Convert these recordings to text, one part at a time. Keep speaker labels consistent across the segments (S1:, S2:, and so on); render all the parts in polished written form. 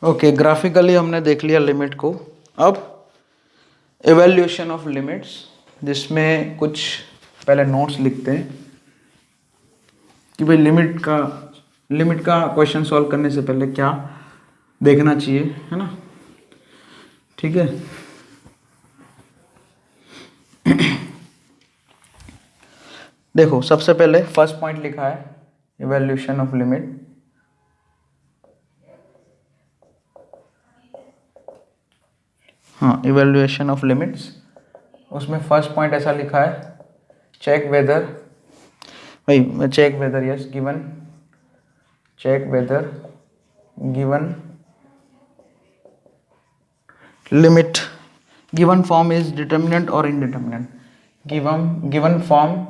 S1: Okay, graphically हमने देख लिया लिमिट को। अब एवेल्यूशन ऑफ लिमिट्स, जिसमें कुछ पहले नोट्स लिखते हैं कि भाई लिमिट का क्वेश्चन सॉल्व करने से पहले क्या देखना चाहिए, है ना। ठीक है, देखो सबसे पहले फर्स्ट पॉइंट लिखा है इवैल्यूएशन ऑफ लिमिट। हाँ, इवैल्यूएशन ऑफ लिमिट्स, उसमें फर्स्ट पॉइंट ऐसा लिखा है, चेक वेदर, भाई check whether yes given, check whether given limit given form is determinant और indeterminate. Given form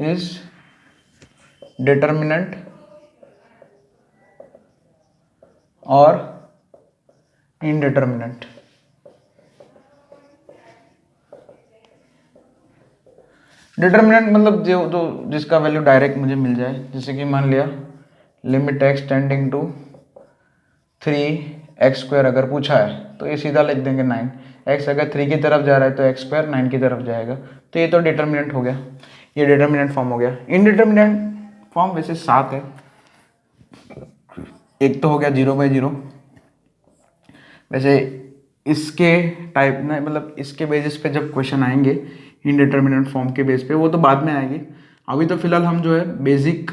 S1: is determinant और इनडिटर्मिनेंट। डिटर्मिनेंट मतलब जो जिसका वैल्यू डायरेक्ट मुझे मिल जाए, जैसे कि मान लिया limit x tending to 3x² अगर पूछा है तो ये सीधा लिख देंगे 9। x अगर 3 की तरफ जा रहा है तो x² 9 की तरफ जाएगा, तो ये तो डिटर्मिनेंट हो गया, ये डिटर्मिनेंट फॉर्म हो गया। इनडिटर्मिनेंट फॉर्म वैसे 7 है, एक तो हो गया 0/0। वैसे इसके टाइप ना, मतलब इसके बेसिस पे जब क्वेश्चन आएंगे इनडिटर्मिनेंट फॉर्म के बेस पे, वो तो बाद में आएगी। अभी तो फिलहाल हम जो है बेसिक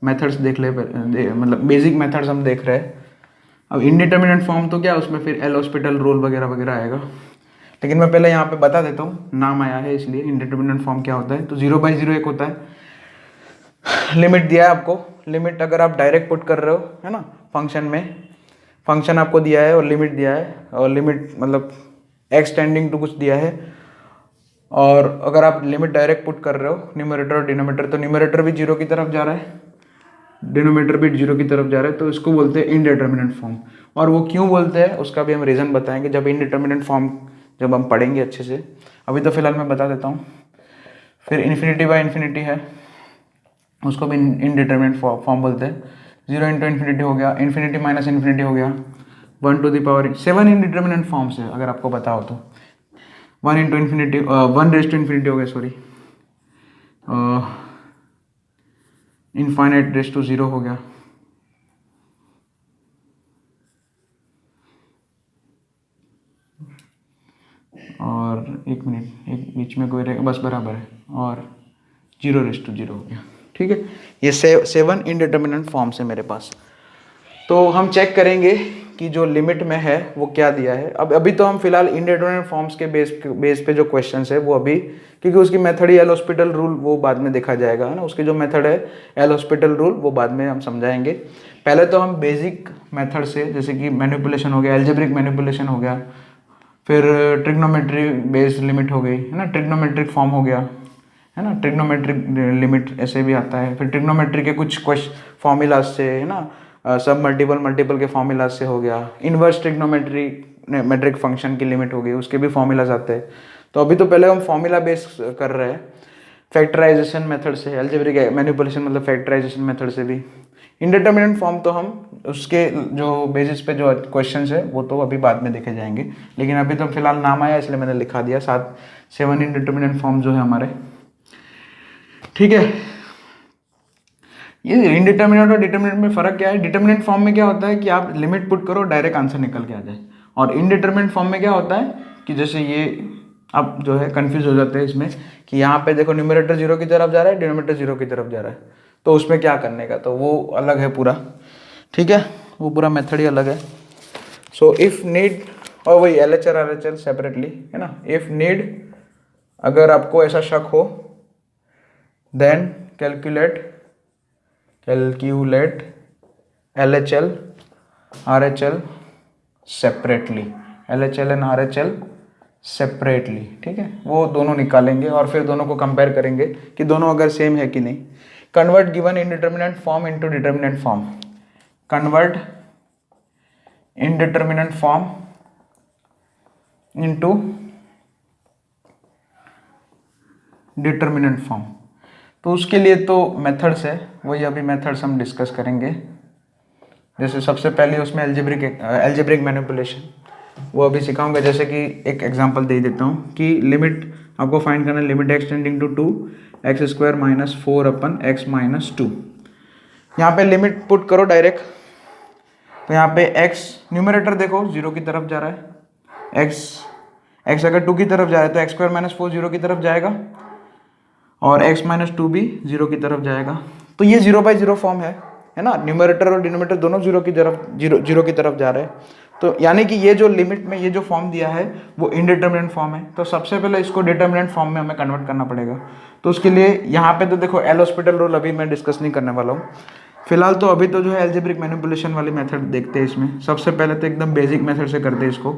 S1: मेथड्स देख ले, मतलब बेसिक मेथड्स हम देख रहे हैं। अब इनडिटर्मिनेंट फॉर्म तो क्या, उसमें फिर एल हॉस्पिटल रूल वगैरह वगैरह आएगा, लेकिन मैं पहले यहाँ पे बता देता हूँ, नाम आया है इसलिए। इनडिटर्मिनेंट फॉर्म क्या होता है, तो 0/0 एक होता है। लिमिट दिया है आपको, लिमिट अगर आप डायरेक्ट पुट कर रहे हो, है ना, फंक्शन में, फंक्शन आपको दिया है और लिमिट दिया है, और लिमिट मतलब एक्स टेंडिंग टू कुछ दिया है, और अगर आप लिमिट डायरेक्ट पुट कर रहे हो न्यूमरेटर और डिनोमिनेटर, तो न्यूमरेटर भी 0 की तरफ जा रहा है, डिनोमिनेटर भी 0 की तरफ जा रहा है, तो इसको बोलते हैं इनडिटर्मिनेंट फॉर्म। और वो क्यों बोलते हैं उसका भी हम रीज़न बताएंगे जब इनडिटर्मिनेंट फॉर्म जब हम पढ़ेंगे अच्छे से। अभी तो फिलहाल मैं बता देता हूँ। फिर इन्फिनिटी बाय इन्फिनिटी है, उसको भी इनडिटर्मिनेंट फॉर्म बोलते हैं। 0 इंटू इन्फिनिटी हो गया, इन्फिनिटी माइनस इन्फिनिटी हो गया, 1 7 इनडिटर्मिनेंट फॉर्म्स है अगर आपको पता हो तो। 1 into infinity 1 raise to infinity हो गया, सॉरी, इनफाइनाइट रेज टू 0 हो गया, और एक मिनट, एक बीच में कोई रहेगा, बस बराबर है, और 0 रेज टू 0 हो गया। ठीक है, ये 7 इनडिटर्मिनेंट फॉर्म्स है मेरे पास। तो हम चेक करेंगे कि जो लिमिट में है वो क्या दिया है। अब अभी तो हम फिलहाल इनडिटर्मिनेंट फॉर्म्स के बेस पे जो क्वेश्चंस है वो अभी, क्योंकि उसकी मेथड ही एल हॉस्पिटल रूल, वो बाद में देखा जाएगा, है ना। उसकी जो मेथड है एल हॉस्पिटल रूल, वो बाद में हम समझाएंगे। पहले तो हम बेसिक मेथड से, जैसे कि मैनिपुलेशन हो गया, एल्जेब्रिक मैनिपुलेशन हो गया, फिर ट्रिग्नोमेट्री बेस्ड लिमिट हो गई, है ना, ट्रिग्नोमेट्रिक फॉर्म हो गया, है ना, ट्रिग्नोमेट्रिक लिमिट ऐसे भी आता है। फिर ट्रिग्नोमेट्री के कुछ फॉर्मूलाज से, है ना, सब मल्टीपल के फॉर्मूलाज से हो गया। इनवर्स ट्रिग्नोमेट्री मेट्रिक फंक्शन की लिमिट हो गई, उसके भी फॉर्मूलाज आते हैं। तो अभी तो पहले हम फॉर्मूला बेस कर रहे हैं, फैक्टराइजेशन मेथड से, एल्जेब्रिक मैनिपुलेशन मतलब फैक्टराइजेशन मेथड से भी। इनडिटर्मिनेंट फॉर्म तो हम उसके जो बेसिस पे जो क्वेश्चंस है वो तो अभी बाद में देखे जाएंगे, लेकिन अभी तो फिलहाल नाम आया इसलिए मैंने लिखा दिया 7 इनडिटर्मिनेंट फॉर्म जो है हमारे। ठीक है, ये इनडिटर्मिनेंट और डिटर्मिनेंट में फ़र्क क्या है। डिटर्मिनेंट फॉर्म में क्या होता है कि आप लिमिट पुट करो, डायरेक्ट आंसर निकल के आ जाए, और इनडिटर्मिनेंट फॉर्म में क्या होता है कि जैसे ये आप जो है कंफ्यूज हो जाते हैं इसमें कि यहाँ पे देखो न्यूमरेटर 0 की तरफ जा रहा है, डिनोमिनेटर 0 की तरफ जा रहा है, तो उसमें क्या करने का, तो वो अलग है पूरा। ठीक है, वो पूरा मेथड ही अलग है। सो इफ़ नीड, और वही LHR RHL सेपरेटली, है ना। इफ़ नीड, अगर आपको ऐसा शक हो, then calculate LHL RHL separately, LHL and RHL separately. ठीक है, वो दोनों निकालेंगे और फिर दोनों को कंपेयर करेंगे कि दोनों अगर सेम है कि नहीं। Convert given indeterminate form into determinant form, convert indeterminate form into determinant form. तो उसके लिए तो मेथड्स है, वही अभी मेथड्स हम डिस्कस करेंगे, जैसे सबसे पहले उसमें एल्जेब्रिक मैनिपुलेशन वो अभी सिखाऊंगा। जैसे कि एक एग्जांपल दे देता हूँ कि लिमिट आपको फाइंड करना है, limit x tending to 2x² minus 4/x-2। यहाँ पे लिमिट पुट करो डायरेक्ट, तो यहाँ पे x न्यूमरेटर देखो 0 की तरफ जा रहा है, x अगर 2 की तरफ जा रहा है तो x² माइनस 4 0 की तरफ जाएगा और x माइनस 2 भी 0 की तरफ जाएगा। तो ये 0/0 फॉर्म है ना, न्यूमरेटर और डिनोमिनेटर दोनों 0 की तरफ 0 की तरफ जा रहे हैं। तो यानी कि ये जो लिमिट में ये जो फॉर्म दिया है वो इनडिटर्मिनेंट फॉर्म है। तो सबसे पहले इसको डिटर्मिनेंट फॉर्म में हमें कन्वर्ट करना पड़ेगा। तो उसके लिए यहाँ पे तो देखो एल हॉस्पिटल रूल अभी मैं डिस्कस नहीं करने वाला हूँ फिलहाल। तो अभी तो जो है एल्जेब्रिक मैनिपुलेशन वाली मेथड देखते हैं इसमें। सबसे पहले तो एकदम बेसिक मेथड से करते हैं इसको।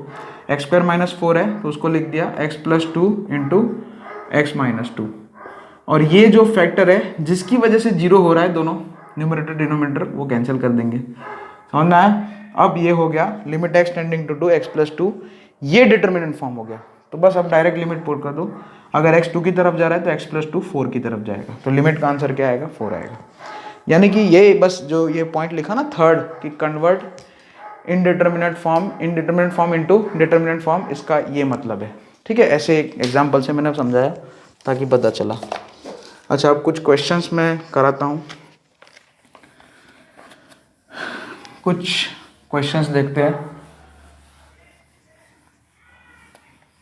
S1: x² माइनस 4 है तो उसको लिख दिया x+2 इंटू x-2। और ये जो फैक्टर है जिसकी वजह से 0 हो रहा है, दोनों न्यूमरेटर डिनोमिनेटर वो कैंसिल कर देंगे। समझ में आया? अब ये हो गया limit x tending to 2x+2, ये डिटर्मिनेंट फॉर्म हो गया। तो बस अब डायरेक्ट लिमिट पुट कर दो। अगर x 2 की तरफ जा रहा है तो x+2 4 की तरफ जाएगा। तो लिमिट का आंसर क्या आएगा? 4 आएगा। यानी कि ये बस जो ये पॉइंट लिखा ना थर्ड कि convert indeterminate form into determinant form, इसका ये मतलब है। ठीक है, ऐसे एक एग्जांपल से मैंने समझाया ताकि पता चला। अच्छा, अब कुछ क्वेश्चंस मैं कराता हूँ, कुछ क्वेश्चंस देखते हैं।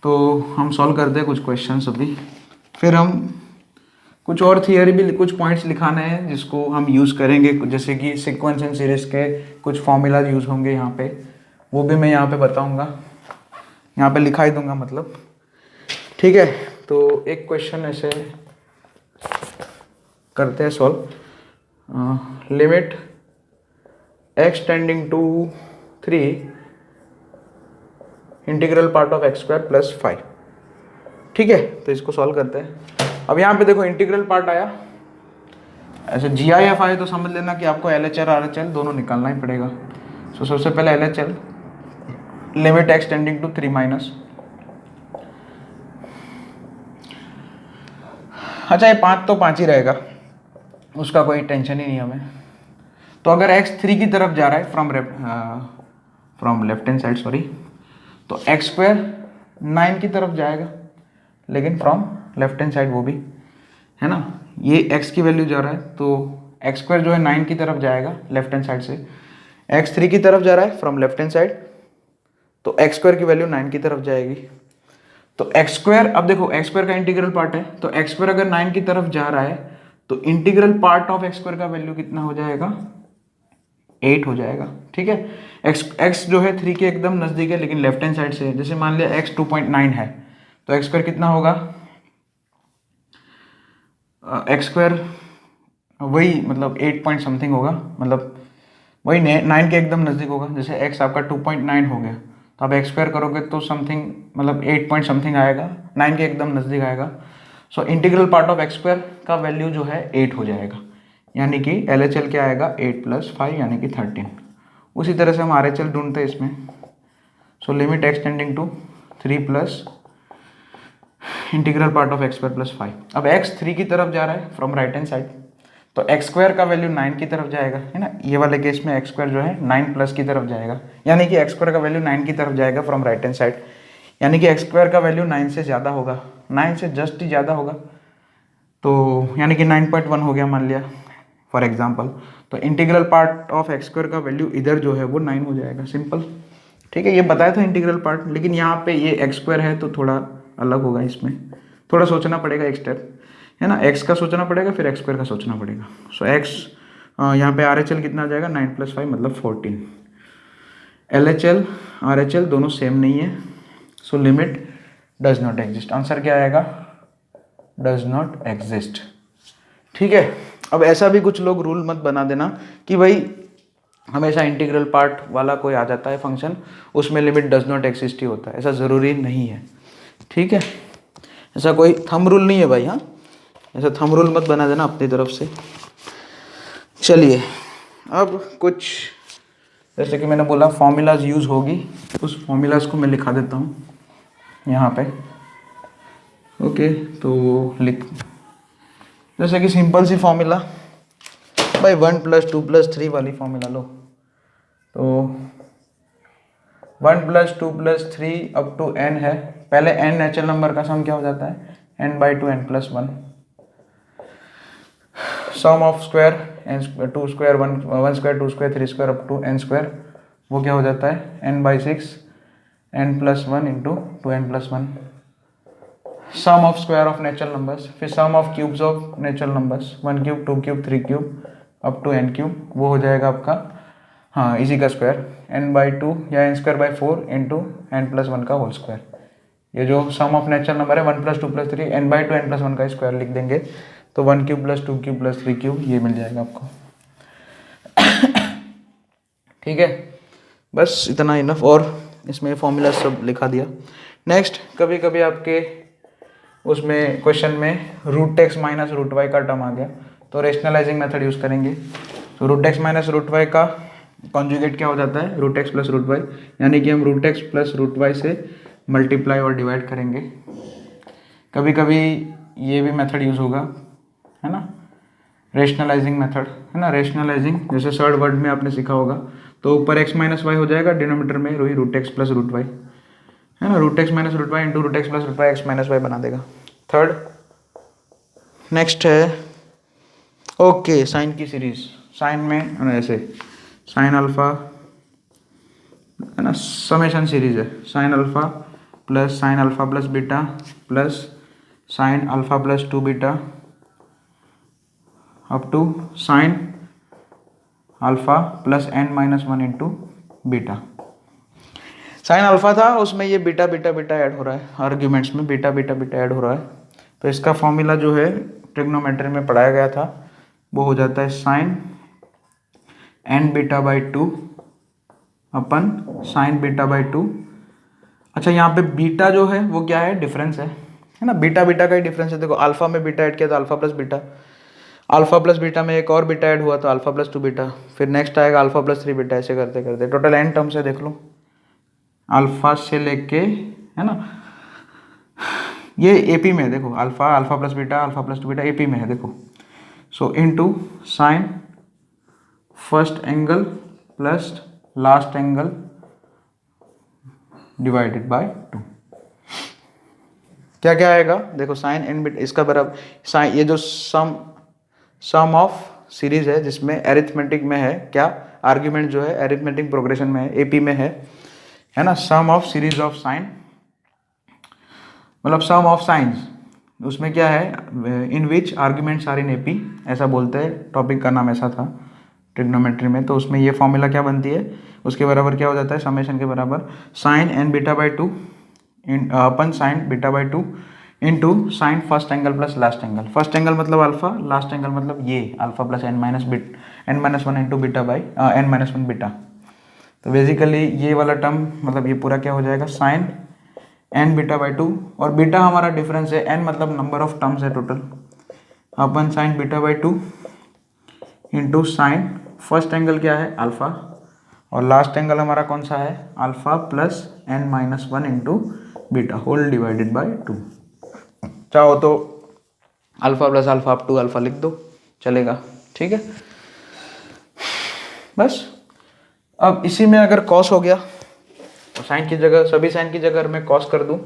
S1: तो हम सॉल्व करते हैं कुछ क्वेश्चंस अभी, फिर हम कुछ और थियरी भी कुछ पॉइंट्स लिखाने हैं जिसको हम यूज़ करेंगे। जैसे कि सीक्वेंस एंड सीरीज के कुछ फॉर्मूलाज यूज़ होंगे यहाँ पे, वो भी मैं यहाँ पे बताऊँगा, यहाँ पे लिखा ही दूंगा मतलब। ठीक है, तो एक क्वेश्चन ऐसे करते हैं solve. Limit x tending to 3 integral part of x² plus 5। ठीक है, तो इसको सॉल्व करते हैं। अब यहाँ पे देखो इंटीग्रल पार्ट आया, ऐसे GIF आए तो समझ लेना कि आपको LHR RHL दोनों निकालना ही पड़ेगा। सो सबसे पहले LHL, limit x tending to 3 minus, अच्छा ये 5 तो 5 ही रहेगा, उसका कोई टेंशन ही नहीं हमें। तो अगर x 3 की तरफ जा रहा है from left hand side sorry, तो x² 9 की तरफ जाएगा, लेकिन फ्रॉम लेफ्ट हैंड साइड वो भी है ना। ये x की वैल्यू जा रहा है तो x² जो है 9 की तरफ जाएगा लेफ्ट हैंड साइड से, x 3 की तरफ जा रहा है फ्रॉम लेफ्ट हैंड साइड, तो x² की वैल्यू 9 की तरफ जाएगी। तो x², अब देखो x² का इंटीग्रल पार्ट है, तो x² अगर 9 की तरफ जा रहा है तो इंटीग्रल पार्ट ऑफ x² का वैल्यू कितना हो जाएगा? 8 हो जाएगा। ठीक है, x जो है 3 के एकदम नज़दीक है लेकिन लेफ्ट हैंड साइड से, जैसे मान लिया x 2.9 है तो x² कितना होगा? x² वही मतलब 8 पॉइंट समथिंग होगा, मतलब वही 9 के एकदम नज़दीक होगा। जैसे x आपका 2.9 हो गया तो आप x² करोगे तो समथिंग मतलब 8 पॉइंट समथिंग आएगा, 9 के एकदम नज़दीक आएगा। So integral part of x² का वैल्यू जो है 8 हो जाएगा, यानी कि LHL क्या आएगा? 8 + 5 यानी कि 13। उसी तरह से हम RHL ढूंढते हैं इसमें। So limit x tending to 3 plus integral part of x² plus 5। अब x 3 की तरफ जा रहा है फ्रॉम राइट हैंड साइड, तो x² का वैल्यू 9 की तरफ जाएगा, है ना। ये वाले केस में x² जो है 9 प्लस की तरफ जाएगा, यानी कि x² का वैल्यू 9 की तरफ जाएगा फ्रॉम राइट हैंड साइड, यानी कि x² का वैल्यू 9 से ज़्यादा होगा, 9 से जस्ट ही ज़्यादा होगा, तो यानी कि 9.1 हो गया मान लिया फॉर एग्जाम्पल। तो इंटीग्रल पार्ट ऑफ x² का वैल्यू इधर जो है वो 9 हो जाएगा, सिंपल। ठीक है, ये बताया था इंटीग्रल पार्ट, लेकिन यहाँ पे ये x² है तो थोड़ा अलग होगा, इसमें थोड़ा सोचना पड़ेगा एक स्टेप, है ना। x का सोचना पड़ेगा फिर x² का सोचना पड़ेगा। सो x यहाँ पे RHL कितना आ जाएगा? 9 + 5 मतलब 14। LHL RHL दोनों सेम नहीं है, so limit does not exist. Answer क्या आएगा? Does not exist. ठीक है, अब ऐसा भी कुछ लोग रूल मत बना देना कि भाई हमेशा इंटीग्रल पार्ट वाला कोई आ जाता है फंक्शन, उसमें लिमिट डज नॉट एग्जिस्ट ही होता है, ऐसा ज़रूरी नहीं है। ठीक है, ऐसा कोई थंब रूल नहीं है भाई, हाँ, ऐसा थंब रूल मत बना देना अपनी तरफ से। चलिए, अब कुछ जैसे कि मैंने बोला फॉर्मूलाज यूज़ होगी, उस फॉर्मूलाज को मैं लिखा देता हूँ यहाँ पे। ओके, तो लिख, जैसे कि सिंपल सी फॉर्मूला भाई 1 + 2 + 3 वाली फॉर्मूला लो। तो 1 + 2 + 3 अप टू n है। पहले n नेचुरल नंबर का सम क्या हो जाता है, n/2 n+1। Sum of square n 2 square 1 square 2 square 3 square up to n square, वो क्या हो जाता है n/6 n+1 into 2n+1। Sum of square of natural numbers, फिर sum of cubes of natural numbers 1 cube 2 cube 3 cube up to n cube, वो हो जाएगा आपका, हाँ, इसी का स्क्वायर n/2 या n²/4 इंटू n+1 का होल स्क्वायर। ये जो सम ऑफ नेचुरल नंबर है 1 + 2 + 3 n/2 n+1 का स्क्वायर लिख देंगे तो 1 क्यूब + 2 क्यूब + 3 क्यूब ये मिल जाएगा आपको। ठीक है, बस इतना इनफ, और इसमें फॉर्मूला सब लिखा दिया। नेक्स्ट, कभी कभी आपके उसमें क्वेश्चन में √x - √y का टर्म आ गया तो रेशनलाइजिंग मेथड यूज़ करेंगे। तो √x - √y का कॉन्जुगेट क्या हो जाता है, √x + √y, यानी कि हम √x + √y से मल्टीप्लाई और डिवाइड करेंगे। कभी कभी ये भी मेथड यूज़ होगा, है ना, रेशनलाइजिंग मेथड, है ना, रेशनलाइजिंग, जैसे थर्ड वर्ड में आपने सीखा होगा। तो ऊपर x - y हो जाएगा, डिनोमीटर में वही √x + √y, है ना, √x - √y into √x + √y x - y बना देगा। थर्ड, नेक्स्ट है ओके साइन की सीरीज। साइन में ऐसे साइन अल्फा, है ना, समेशन सीरीज है, sine alpha plus sine alpha plus beta plus sine alpha plus 2 beta up to sine alpha plus n-1 into beta. Sine alpha था, उसमें ये बीटा बीटा बीटा ऐड हो रहा है, आर्ग्यूमेंट्स में बीटा बीटा बीटा ऐड हो रहा है। तो इसका फॉर्मूला जो है ट्रिग्नोमेट्री में पढ़ाया गया था, वो हो जाता है साइन n β/2 अपन साइन β/2। अच्छा, यहाँ पे बीटा जो है वो क्या है, डिफरेंस है ना, बीटा बीटा का ही डिफरेंस है। देखो अल्फा में बीटा ऐड किया तो alpha plus beta, alpha plus beta में एक और बीटा ऐड हुआ तो अल्फा प्लस 2 बीटा, फिर नेक्स्ट आएगा अल्फा प्लस 3 बीटा, ऐसे करते करते टोटल n टर्म्स है। देख लो अल्फा से लेके, है ना, ये एपी में है, देखो alpha alpha plus beta alpha plus 2 beta AP में है, देखो। सो into sine first angle plus last angle divided by 2। क्या क्या आएगा, देखो साइन एन बीटा इसका बराबर साइन, ये जो सम ऑफ सीरीज है जिसमें एरिथमेटिक में है, क्या आर्ग्यूमेंट जो है एरिथमेटिक प्रोग्रेशन में है, एपी में है ना, सम ऑफ सीरीज ऑफ साइन, मतलब सम ऑफ साइंस, उसमें क्या है, इन विच आर्ग्यूमेंट्स आर इन एपी, ऐसा बोलते हैं, टॉपिक का नाम ऐसा था ट्रिग्नोमेट्री में। तो उसमें ये फॉर्मूला क्या बनती है, उसके बराबर क्या हो जाता है, समेशन के बराबर साइन n β/2 अपन sine β/2 into sine first angle plus last angle. First angle मतलब अल्फा, लास्ट एंगल मतलब ये alpha plus n-1 into beta by n-1 beta. तो बेसिकली ये वाला टर्म मतलब ये पूरा क्या हो जाएगा, साइन n β/2, और बीटा हमारा डिफरेंस है, n मतलब नंबर ऑफ टर्म्स है टोटल, अपन sine β/2 into sine first angle क्या है अल्फा, और लास्ट एंगल हमारा कौन सा है, alpha plus n-1 into beta whole divided by 2। चाहो तो alpha plus alpha up to alpha लिख दो, चलेगा, ठीक है। बस अब इसी में अगर कॉस हो गया तो साइन की जगह, सभी साइन की जगह मैं कॉस कर दूं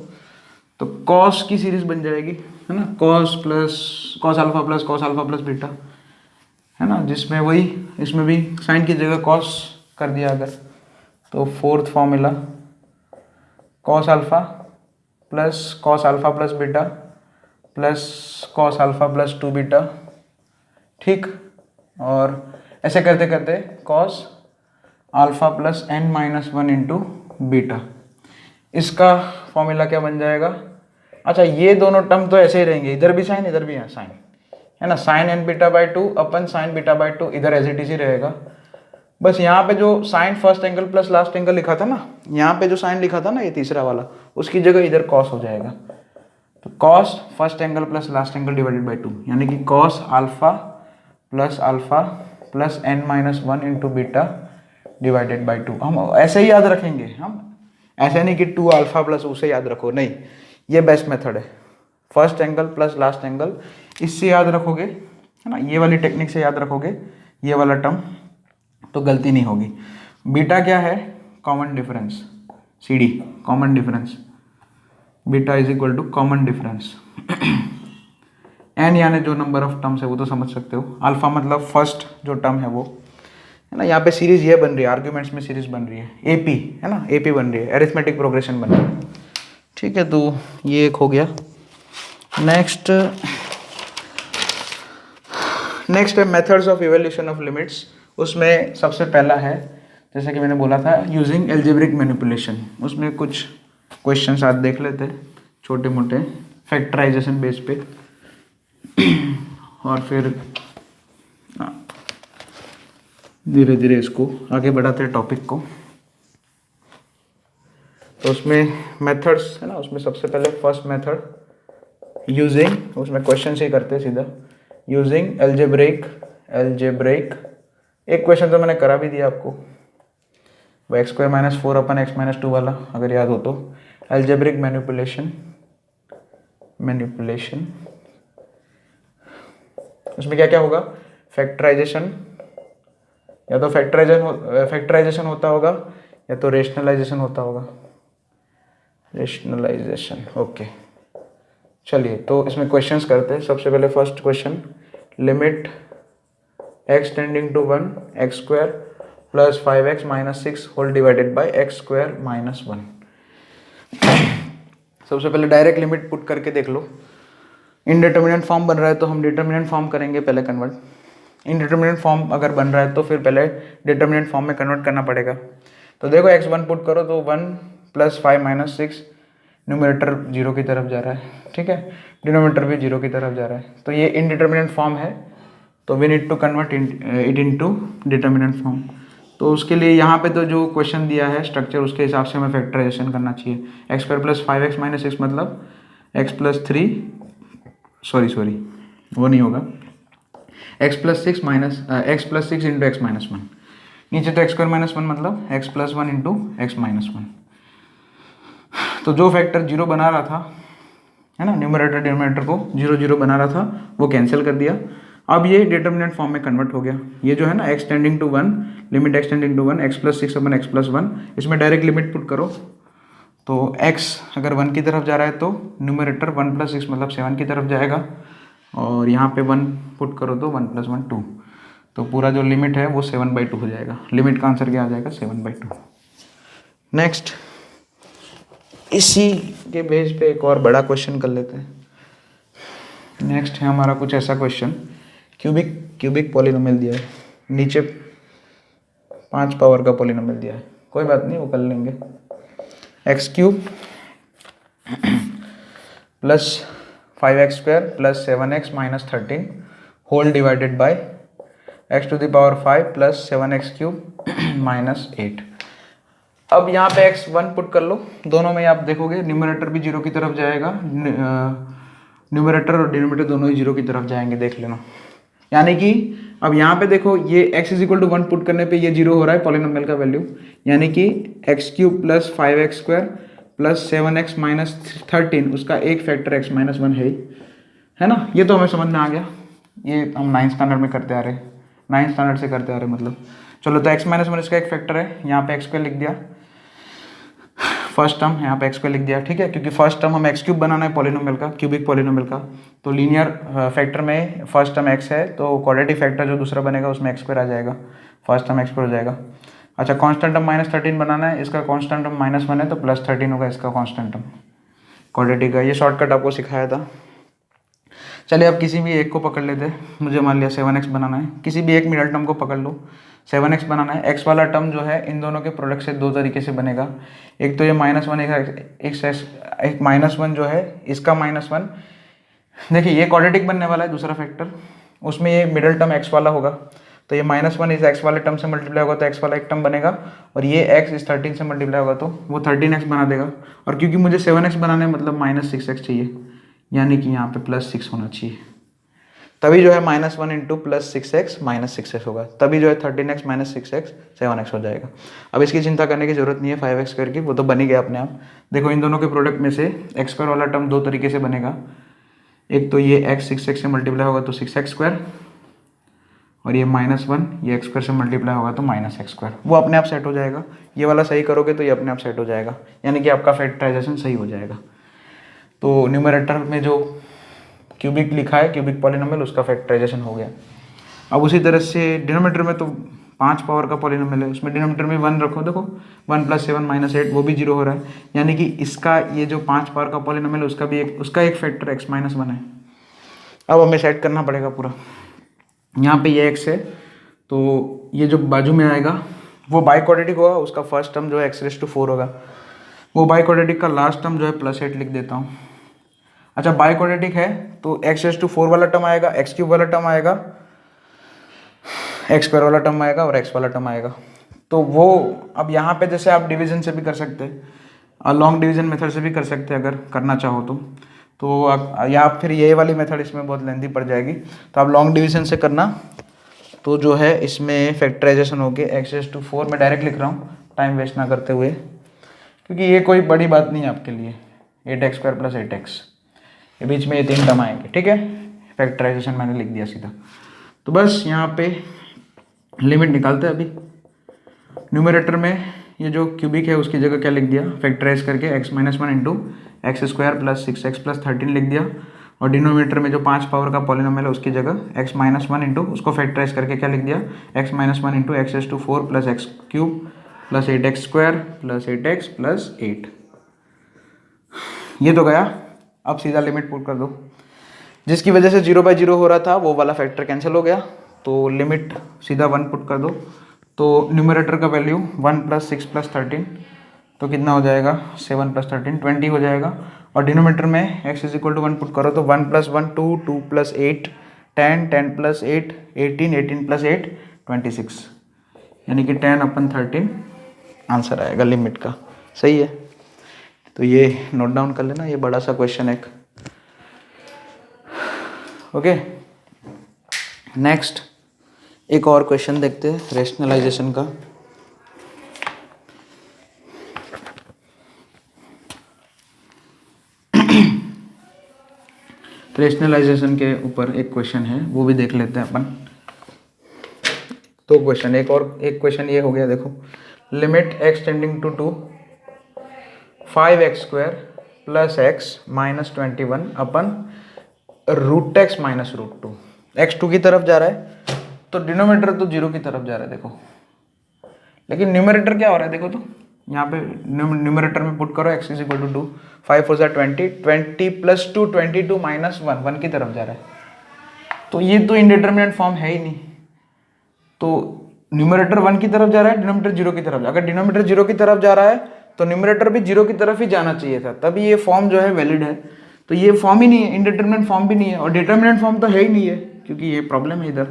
S1: तो कॉस की सीरीज बन जाएगी, है ना, cos plus cos alpha plus cos alpha plus beta, है ना, जिसमें वही इसमें भी साइन की जगह कॉस कर दिया अगर, तो fourth formula cos alpha plus beta plus cos alpha plus 2 beta, ठीक। और ऐसे करते करते cos alpha plus n-1 into beta, इसका फॉर्मूला क्या बन जाएगा। अच्छा, ये दोनों टर्म तो ऐसे ही रहेंगे, इधर भी साइन इधर भी है साइन, है ना, साइन n β/2 अपन साइन β/2 इधर एज इट इज ही रहेगा। बस यहाँ पे जो sine first angle plus last angle लिखा था ना, यहाँ पे जो साइन लिखा था ना ये तीसरा वाला, उसकी जगह इधर कॉस हो जाएगा। तो cos first angle plus last angle divided by 2, यानी कि cos alpha plus n-1 into beta divided by 2। हम ऐसे ही याद रखेंगे, हम ऐसे नहीं कि 2 अल्फा प्लस उसे याद रखो, नहीं, ये बेस्ट मेथड है। First angle plus last angle इससे याद रखोगे, है ना, ये वाली टेक्निक से याद रखोगे ये वाला टर्म, तो गलती नहीं होगी। बीटा क्या है, common difference, C D common difference, beta is equal to common difference. N यानी जो नंबर ऑफ टर्म्स है वो तो समझ सकते हो, अल्फा मतलब फर्स्ट जो टर्म है वो है ना। यहाँ पे सीरीज ये बन रही है, आर्ग्यूमेंट्स में सीरीज बन रही है, एपी है ना, एपी बन रही है, एरिथमेटिक प्रोग्रेशन बन रही है, ठीक है। तो ये एक हो गया। नेक्स्ट है methods of evaluation of limits. उसमें सबसे पहला है, जैसे कि मैंने बोला था, यूजिंग एल्जेब्रिक मैनिपुलेशन। उसमें कुछ क्वेश्चन आज देख लेते हैं, छोटे मोटे फैक्टराइजेशन बेस पे, और फिर धीरे धीरे इसको आगे बढ़ाते हैं टॉपिक को। तो उसमें मेथड्स है ना, उसमें सबसे पहले फर्स्ट मेथड यूजिंग, उसमें क्वेश्चन से ही करते हैं सीधा, यूजिंग एल्जेब्रिक। एक क्वेश्चन तो मैंने करा भी दिया आपको, वो एक्स स्क्वायर माइनस 4 अपन एक्स माइनस 2 वाला, अगर याद हो तो। एल्जेब्रिक मैनिपुलेशन उसमें क्या क्या होगा, फैक्टराइजेशन, या तो फैक्टराइजेशन होता होगा या तो रेशनलाइजेशन होता होगा, रेशनलाइजेशन। ओके, चलिए तो इसमें क्वेश्चंस करते हैं। सबसे पहले first question, limit x tending to 1 x square plus 5x minus 6 whole divided by x square minus 1। सबसे पहले डायरेक्ट लिमिट पुट करके देख लो। इनडिटर्मिनेंट फॉर्म बन रहा है तो हम डिटर्मिनेंट फॉर्म करेंगे पहले कन्वर्ट। इनडिटर्मिनेंट फॉर्म अगर बन रहा है तो फिर पहले डिटर्मिनेंट फॉर्म में कन्वर्ट करना पड़ेगा। तो देखो x1 पुट करो तो 1 प्लस 5 माइनस 6, न्यूमरेटर 0 की तरफ जा रहा है, ठीक है, डिनोमिनेटर भी 0 की तरफ जा रहा है। तो ये इनडिटर्मिनेंट फॉर्म है, तो we need to convert it into determinant form. तो उसके लिए यहाँ पे तो जो क्वेश्चन दिया है स्ट्रक्चर, उसके हिसाब से हमें फैक्टराइजेशन करना चाहिए। X square plus 5x minus 6 मतलब x प्लस 3, सॉरी वो नहीं होगा, x plus 6 minus x plus 6 into x minus 1। नीचे तो एक्स स्क्वायर माइनस 1 मतलब x plus 1 into x minus 1। तो जो फैक्टर 0 बना रहा था है ना, न्यूमरेटर डिनोमिनेटर को 0 0 बना रहा था, वो कैंसिल कर दिया। अब ये डिटर्मिनेंट फॉर्म में कन्वर्ट हो गया। ये जो है ना x tending to 1, limit x tending to 1 x plus 6 upon x plus 1, इसमें डायरेक्ट लिमिट पुट करो। तो x अगर 1 की तरफ जा रहा है तो न्यूमरेटर 1 प्लस 6 मतलब 7 की तरफ जाएगा, और यहाँ पे 1 पुट करो तो 1 प्लस 1 2। तो पूरा जो लिमिट है वो 7/2 हो जाएगा। लिमिट का आंसर क्या आ जाएगा, 7/2। नेक्स्ट, इसी के बेस पे एक और बड़ा क्वेश्चन कर लेते हैं। नेक्स्ट है हमारा कुछ ऐसा क्वेश्चन, क्यूबिक पॉलिनोमियल दिया है, नीचे 5 पावर का पॉलिनोमियल दिया है, कोई बात नहीं वो कर लेंगे। x³ plus 5x square plus 7x minus 13 whole divided by x to the power 5 plus 7x³ minus 8। अब यहाँ पे x1 पुट कर लो, दोनों में आप देखोगे न्यूमरेटर भी 0 की तरफ जाएगा, न्यूमरेटर और डिनोमिनेटर दोनों ही 0 की तरफ जाएंगे, देख लेना। यानी कि अब यहाँ पे देखो ये x is equal to 1 put करने पे ये 0 हो रहा है पॉलिनोमियल का वैल्यू, यानी कि x³ plus 5x square plus 7x minus 13, उसका एक फैक्टर x माइनस 1 है ना। ये तो हमें समझ में आ गया, ये हम 9th स्टैंडर्ड में करते आ रहे, 9th स्टैंडर्ड से करते आ रहे मतलब। चलो तो x माइनस 1 इसका एक फैक्टर है, यहाँ पे x स्क्वायर लिख दिया, फर्स्ट टर्म यहाँ पे x स्क्वायर लिख दिया, ठीक है, क्योंकि फर्स्ट टर्म हम x³ बनाना है पॉलिनोमियल का, क्यूबिक पॉलिनोमियल का। तो लीनियर फैक्टर में फर्स्ट टर्म x है, तो क्वाड्रेटिक फैक्टर जो दूसरा बनेगा उसमें x स्क्वायर आ जाएगा, फर्स्ट टर्म x स्क्वायर हो जाएगा। अच्छा, कांस्टेंट टर्म माइनस 13 बनाना है, इसका कांस्टेंट टर्म माइनस 1 है तो प्लस 13 होगा इसका कांस्टेंट टर्म क्वाड्रेटिक का। ये शॉर्टकट आपको सिखाया था। चलिए अब किसी भी एक को पकड़ लेते हैं, मुझे मान लिया 7x बनाना है, किसी भी एक मिडल टर्म को पकड़ लो, 7x बनाना है। x वाला टर्म जो है इन दोनों के प्रोडक्ट से दो तरीके से बनेगा, एक तो ये -1, एक -1 जो है इसका -1। देखिए ये क्वाड्रेटिक बनने वाला है दूसरा फैक्टर, उसमें ये मिडल टर्म x वाला होगा, तो ये -1 इस x वाले टर्म से मल्टीप्लाई होगा तो x वाला एक टर्म बनेगा, और ये x इस 13 से मल्टीप्लाई होगा तो वो 13x बना देगा। और क्योंकि मुझे 7x बनाना है मतलब -6x चाहिए, यानी कि यहाँ पे +6 होना चाहिए, तभी जो है -1 इंटू +6x -6x होगा, तभी जो है 13x - 6x 7x हो जाएगा। अब इसकी चिंता करने की जरूरत नहीं है 5x स्क्वायर की, वो तो बन ही गया अपने आप। देखो इन दोनों के प्रोडक्ट में से x स्क्वायर वाला टर्म दो तरीके से बनेगा, एक तो ये x 6x से मल्टीप्लाई होगा तो 6x स्क्वायर, और ये -1, ये x स्क्वायर से मल्टीप्लाई होगा तो -x², वो अपने आप सेट हो जाएगा। ये वाला सही करोगे तो ये अपने आप सेट हो जाएगा, यानी कि आपका फैक्टराइजेशन सही हो जाएगा। तो न्यूमरेटर में जो क्यूबिक लिखा है, क्यूबिक पॉलिनोमियल, उसका फैक्टराइजेशन हो गया। अब उसी तरह से डिनोमीटर में तो 5 पावर का पॉलिनोमियल है, उसमें डिनोमीटर में 1 रखो, देखो 1 + 7 - 8, वो भी 0 हो रहा है, यानी कि इसका ये जो 5 पावर का पॉलिनोमियल उसका एक फैक्टर x - 1 है। अब हमें सेट करना पड़ेगा पूरा। यहाँ पे ये x है, तो ये जो बाजू में आएगा वो बाइक्वाड्रेटिक होगा, उसका फर्स्ट टर्म जो है x⁴ होगा, वो बाइक्वाड्रेटिक का लास्ट टर्म जो है +8 लिख देता हूँ। अच्छा, बाइक्वाड्रेटिक है तो x⁴ वाला टर्म आएगा, x³ वाला टर्म आएगा, x² वाला टर्म आएगा और x वाला टर्म आएगा। तो वो अब यहाँ पे जैसे आप डिवीजन से भी कर सकते हैं, लॉन्ग डिवीजन मेथड से भी कर सकते हैं अगर करना चाहो तो आप, या फिर ये वाली मेथड इसमें बहुत लेंथी पड़ जाएगी, तो आप लॉन्ग डिवीजन से करना। तो जो है इसमें फैक्टराइजेशन हो के x⁴, मैं डायरेक्ट लिख रहा हूँ टाइम वेस्ट ना करते हुए, क्योंकि ये कोई बड़ी बात नहीं है आपके लिए। 8x² + 8x, ये बीच में ये 3 टर्म आएंगे, ठीक है। फैक्टराइजेशन मैंने लिख दिया सीधा। तो बस यहाँ पे लिमिट निकालते हैं अभी। न्यूमरेटर में ये जो क्यूबिक है उसकी जगह क्या लिख दिया, फैक्टराइज करके x - 1 × x² + 6x + 13 लिख दिया। और डिनोमीटर में जो 5 पावर का पॉलिनोमियल है उसकी जगह x - 1 उसको फैक्टराइज करके क्या लिख दिया, x - 1 × x⁴ + x³ + 8x² + 8x + 8। ये तो गया। अब सीधा लिमिट पुट कर दो, जिसकी वजह से 0/0 हो रहा था वो वाला फैक्टर कैंसिल हो गया, तो लिमिट सीधा 1 पुट कर दो। तो न्यूमरेटर का वैल्यू 1 + 6 + 13, तो कितना हो जाएगा, 7 + 13 20 हो जाएगा। और डिनोमीटर में x = 1 पुट करो तो 1 + 1 2, 2 + 8 10, 10 + 8 18, 18 + 8 26, यानी कि 10/13 आंसर आएगा लिमिट का। सही है, तो ये नोट डाउन कर लेना, ये बड़ा सा क्वेश्चन है। ओके, नेक्स्ट एक और क्वेश्चन देखते हैं रेशनलाइजेशन का। रेशनलाइजेशन के ऊपर एक क्वेश्चन है, वो भी देख लेते हैं अपन। तो क्वेश्चन एक क्वेश्चन ये हो गया, देखो limit x tending to 2 5x² + x - 21 upon √x - √2, x 2 की तरफ जा रहा है तो डिनोमीटर तो 0 की तरफ जा रहा है, देखो। लेकिन न्यूमरेटर क्या हो रहा है, देखो तो यहाँ पे न्यूमरेटर में पुट करो x = 2, 5 × 4 = 20, 20 + 2 22 - 1 1 की तरफ जा रहा है, तो ये तो इंडिटरमिनेट फॉर्म है ही नहीं। तो न्यूमरेटर 1 की तरफ जा रहा है, डिनोमीटर 0 की तरफ। अगर डिनोमीटर 0 की तरफ जा रहा है तो न्यूमरेटर भी 0 की तरफ ही जाना चाहिए था, तभी ये फॉर्म जो है वैलिड है। तो ये फॉर्म ही नहीं है, इंडिटरमिनेट फॉर्म भी नहीं है, और डिटरमिनेट फॉर्म तो है ही नहीं है, क्योंकि ये प्रॉब्लम है इधर।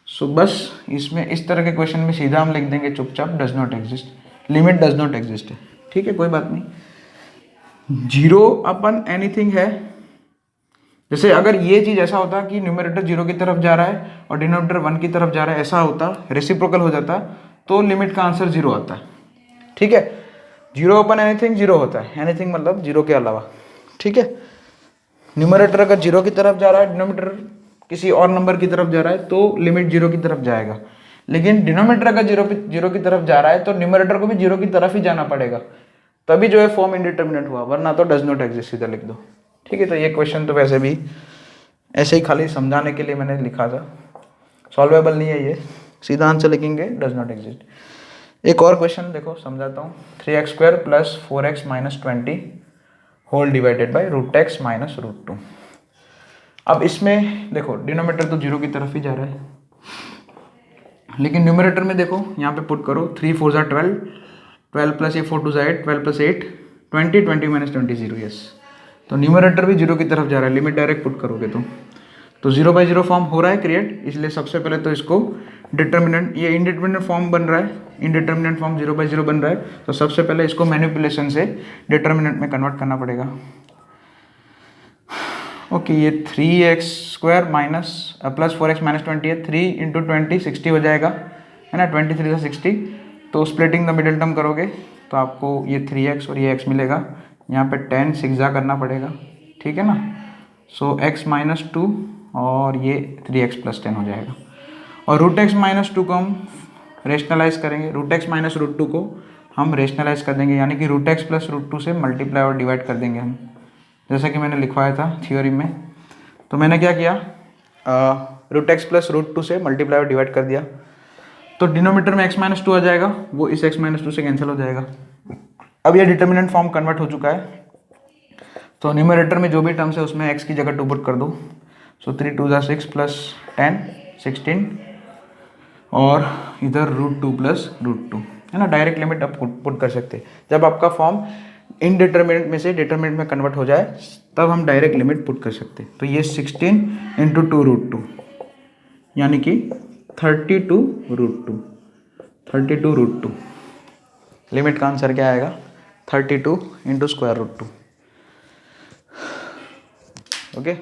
S1: सो बस इसमें इस तरह के क्वेश्चन में सीधा हम लिख देंगे चुपचाप does not exist, limit does not exist है, ठीक है, कोई बात नहीं। 0/anything है। जैसे अगर ये चीज ऐसा होता कि न्यूमरेटर 0 की तरफ जा रहा है और डिनोमिनेटर 1 की तरफ जा रहा है, ऐसा होता, रेसिप्रोकल हो जाता, तो लिमिट का आंसर 0 आता है, ठीक है। 0/anything 0 होता है, एनीथिंग मतलब 0 के अलावा, ठीक है। न्यूमरेटर अगर 0 की तरफ जा रहा है, डिनोमिनेटर किसी और नंबर की तरफ जा रहा है, तो लिमिट 0 की तरफ जाएगा। लेकिन डिनोमिनेटर अगर 0 की तरफ जा रहा है तो न्यूमरेटर को भी 0 की तरफ ही जाना पड़ेगा, तभी जो है फॉर्म इंडिटरमिनेट हुआ, वरना तो डज नॉट एग्जिस्ट सीधा लिख दो, ठीक है। तो ये क्वेश्चन तो वैसे भी ऐसे ही खाली समझाने के लिए मैंने लिखा था, सॉल्वेबल नहीं है ये, सीधा आंसर लिखेंगे डज नॉट एग्जिस्ट। एक और क्वेश्चन देखो समझाता हूँ, 3x² + 4x - 20 whole divided by √x - √2। अब इसमें देखो डिनोमीटर तो 0 की तरफ ही जा रहा है, लेकिन न्यूमरेटर में देखो यहाँ पे पुट करो 3 × 4 = 12, 12 + 4 = 8, 12 + 8 20, 20 - 20 0, यस। तो न्यूमरेटर भी 0 की तरफ जा रहा है, लिमिट डायरेक्ट पुट करोगे तो 0/0 फॉर्म हो रहा है क्रिएट, इसलिए सबसे पहले तो इसको डिटर्मिनेंट, ये इंडिटरमिनेंट फॉर्म बन रहा है, इंडिटरमिनेंट फॉर्म 0/0 बन रहा है, तो सबसे पहले इसको मैनिपुलेशन से डिटर्मिनेंट में कन्वर्ट करना पड़ेगा। ओके, ये 3x² + 4x - 20 है, 3 × 20 60 हो जाएगा, है ना, 23 से 60। तो स्प्लिटिंग द मिडिल टर्म करोगे तो आपको ये 3x और ये x मिलेगा, यहाँ पे 10 सिक्जा करना पड़ेगा, ठीक है ना। सो x - 2 और ये 3x + 10 हो जाएगा। और रूट एक्स माइनस टू को हम रेशनलाइज करेंगे, root x minus root two को हम रेशनलाइज कर देंगे, यानी कि root x plus root two से मल्टीप्लाई और डिवाइड कर देंगे हम, जैसा कि मैंने लिखवाया था थ्योरी में। तो मैंने क्या किया, root x plus root two से मल्टीप्लाई और डिवाइड कर दिया, तो डिनोमीटर में एक्स माइनस टू आ जाएगा, वो इस एक्स माइनस टू से कैंसिल हो जाएगा। अब ये डिटर्मिनेंट फॉर्म कन्वर्ट हो चुका है, तो न्यूमरेटर में जो भी टर्म्स है उसमें एक्स की जगह टू पुट कर दो। सो 3 2 6 प्लस 10 16, और इधर root two plus root two, है ना। डायरेक्ट लिमिट आप पुट कर सकते हैं। जब आपका फॉर्म इनडिटर्मिनेंट में से डिटर्मिनेंट में कन्वर्ट हो जाए तब हम डायरेक्ट लिमिट पुट कर सकते हैं। तो ये 16 इंटू टू रूट टू, यानी कि 32 root two, 32 root two. Limit का आंसर क्या आएगा, 32 into square root two. Okay.